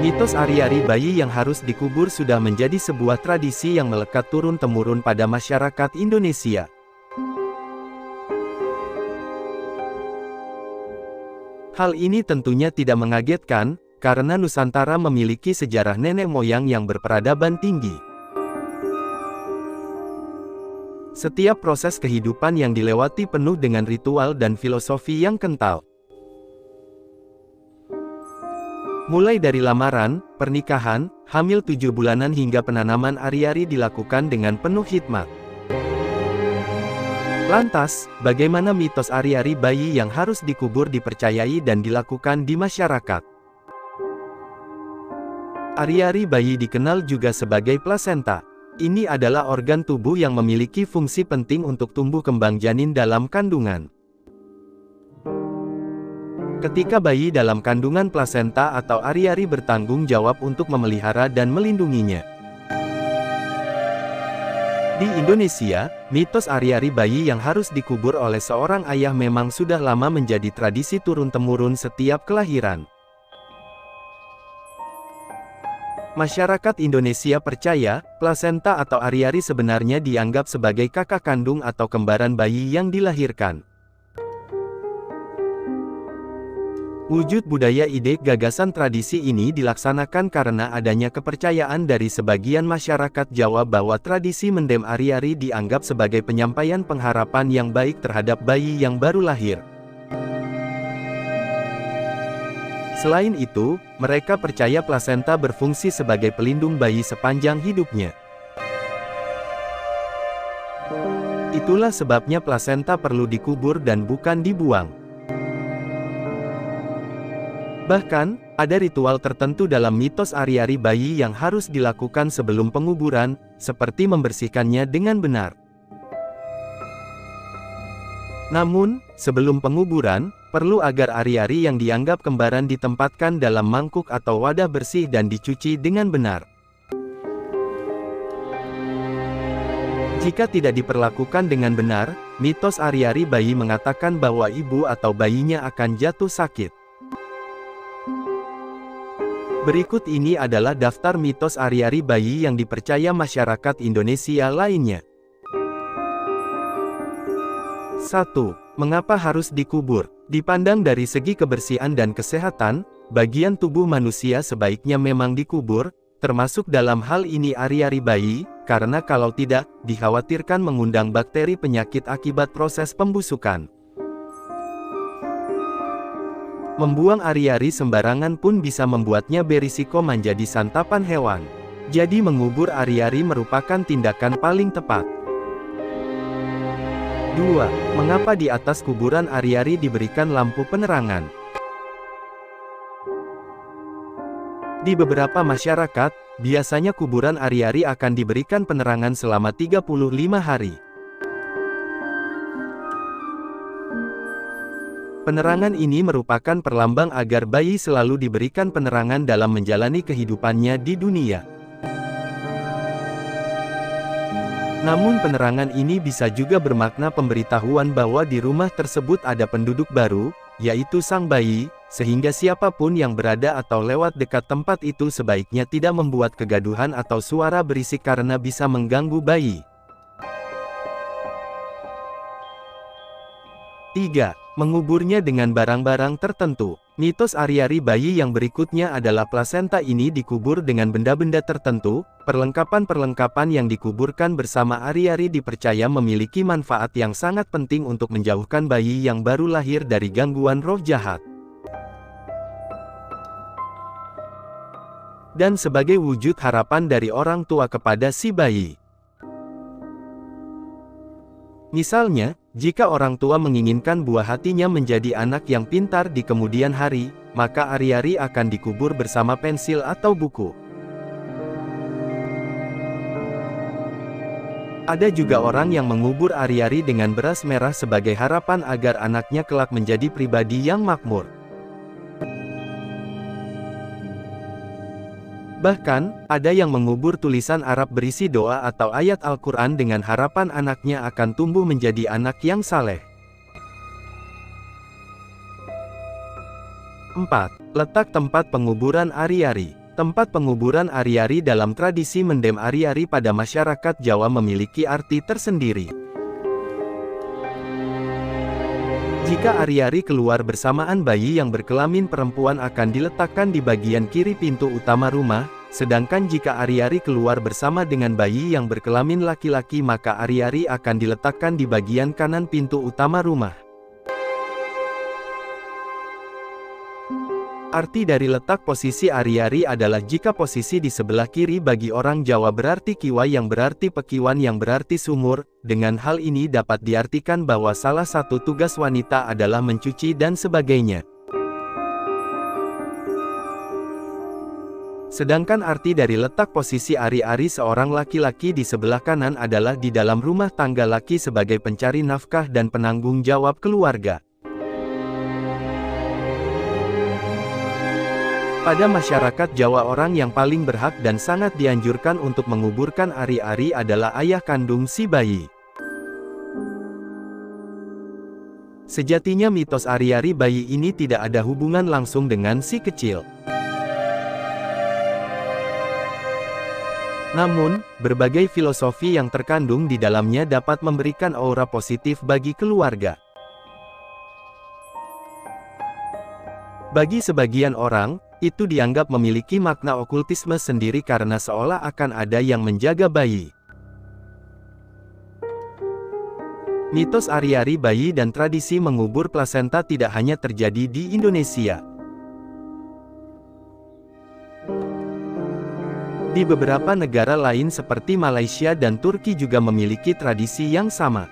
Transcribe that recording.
Mitos ari-ari bayi yang harus dikubur sudah menjadi sebuah tradisi yang melekat turun-temurun pada masyarakat Indonesia. Hal ini tentunya tidak mengagetkan, karena Nusantara memiliki sejarah nenek moyang yang berperadaban tinggi. Setiap proses kehidupan yang dilewati penuh dengan ritual dan filosofi yang kental. Mulai dari lamaran, pernikahan, hamil 7 bulanan hingga penanaman ari-ari dilakukan dengan penuh hikmat. Lantas, bagaimana mitos ari-ari bayi yang harus dikubur dipercayai dan dilakukan di masyarakat? Ari-ari bayi dikenal juga sebagai plasenta. Ini adalah organ tubuh yang memiliki fungsi penting untuk tumbuh kembang janin dalam kandungan. Ketika bayi dalam kandungan plasenta atau ari-ari bertanggung jawab untuk memelihara dan melindunginya. Di Indonesia, mitos ari-ari bayi yang harus dikubur oleh seorang ayah memang sudah lama menjadi tradisi turun-temurun setiap kelahiran. Masyarakat Indonesia percaya, plasenta atau ari-ari sebenarnya dianggap sebagai kakak kandung atau kembaran bayi yang dilahirkan. Wujud budaya ide gagasan tradisi ini dilaksanakan karena adanya kepercayaan dari sebagian masyarakat Jawa bahwa tradisi mendem ari-ari dianggap sebagai penyampaian pengharapan yang baik terhadap bayi yang baru lahir. Selain itu, mereka percaya plasenta berfungsi sebagai pelindung bayi sepanjang hidupnya. Itulah sebabnya plasenta perlu dikubur dan bukan dibuang. Bahkan, ada ritual tertentu dalam mitos ari-ari bayi yang harus dilakukan sebelum penguburan, seperti membersihkannya dengan benar. Namun, sebelum penguburan, perlu agar ari-ari yang dianggap kembaran ditempatkan dalam mangkuk atau wadah bersih dan dicuci dengan benar. Jika tidak diperlakukan dengan benar, mitos ari-ari bayi mengatakan bahwa ibu atau bayinya akan jatuh sakit. Berikut ini adalah daftar mitos ari-ari bayi yang dipercaya masyarakat Indonesia lainnya. 1. Mengapa harus dikubur? Dipandang dari segi kebersihan dan kesehatan, bagian tubuh manusia sebaiknya memang dikubur, termasuk dalam hal ini ari-ari bayi, karena kalau tidak, dikhawatirkan mengundang bakteri penyakit akibat proses pembusukan. Membuang ari-ari sembarangan pun bisa membuatnya berisiko menjadi santapan hewan. Jadi mengubur ari-ari merupakan tindakan paling tepat. 2. Mengapa di atas kuburan ari-ari diberikan lampu penerangan? Di beberapa masyarakat, biasanya kuburan ari-ari akan diberikan penerangan selama 35 hari. Penerangan ini merupakan perlambang agar bayi selalu diberikan penerangan dalam menjalani kehidupannya di dunia. Namun penerangan ini bisa juga bermakna pemberitahuan bahwa di rumah tersebut ada penduduk baru, yaitu sang bayi, sehingga siapapun yang berada atau lewat dekat tempat itu sebaiknya tidak membuat kegaduhan atau suara berisik karena bisa mengganggu bayi. 3. Menguburnya dengan barang-barang tertentu. Mitos ari-ari bayi yang berikutnya adalah plasenta ini dikubur dengan benda-benda tertentu. Perlengkapan-perlengkapan yang dikuburkan bersama ari-ari dipercaya memiliki manfaat yang sangat penting untuk menjauhkan bayi yang baru lahir dari gangguan roh jahat. Dan sebagai wujud harapan dari orang tua kepada si bayi. Misalnya, jika orang tua menginginkan buah hatinya menjadi anak yang pintar di kemudian hari, maka ari-ari akan dikubur bersama pensil atau buku. Ada juga orang yang mengubur ari-ari dengan beras merah sebagai harapan agar anaknya kelak menjadi pribadi yang makmur. Bahkan, ada yang mengubur tulisan Arab berisi doa atau ayat Al-Quran dengan harapan anaknya akan tumbuh menjadi anak yang saleh. 4. Letak tempat penguburan ari-ari. Tempat penguburan Ari-Ari dalam tradisi mendem Ari-Ari pada masyarakat Jawa memiliki arti tersendiri. Jika Ari-Ari keluar bersamaan bayi yang berkelamin perempuan akan diletakkan di bagian kiri pintu utama rumah, sedangkan jika Ari-Ari keluar bersama dengan bayi yang berkelamin laki-laki maka Ari-Ari akan diletakkan di bagian kanan pintu utama rumah. Arti dari letak posisi Ari-Ari adalah jika posisi di sebelah kiri bagi orang Jawa berarti kiwa yang berarti pekiwan yang berarti sumur. Dengan hal ini dapat diartikan bahwa salah satu tugas wanita adalah mencuci dan sebagainya. Sedangkan arti dari letak posisi Ari-Ari seorang laki-laki di sebelah kanan adalah di dalam rumah tangga laki sebagai pencari nafkah dan penanggung jawab keluarga. Pada masyarakat Jawa orang yang paling berhak dan sangat dianjurkan untuk menguburkan Ari-Ari adalah ayah kandung si bayi. Sejatinya mitos Ari-Ari bayi ini tidak ada hubungan langsung dengan si kecil. Namun, berbagai filosofi yang terkandung di dalamnya dapat memberikan aura positif bagi keluarga. Bagi sebagian orang, itu dianggap memiliki makna okultisme sendiri karena seolah akan ada yang menjaga bayi. Mitos Ari-Ari bayi dan tradisi mengubur plasenta tidak hanya terjadi di Indonesia. Di beberapa negara lain seperti Malaysia dan Turki juga memiliki tradisi yang sama.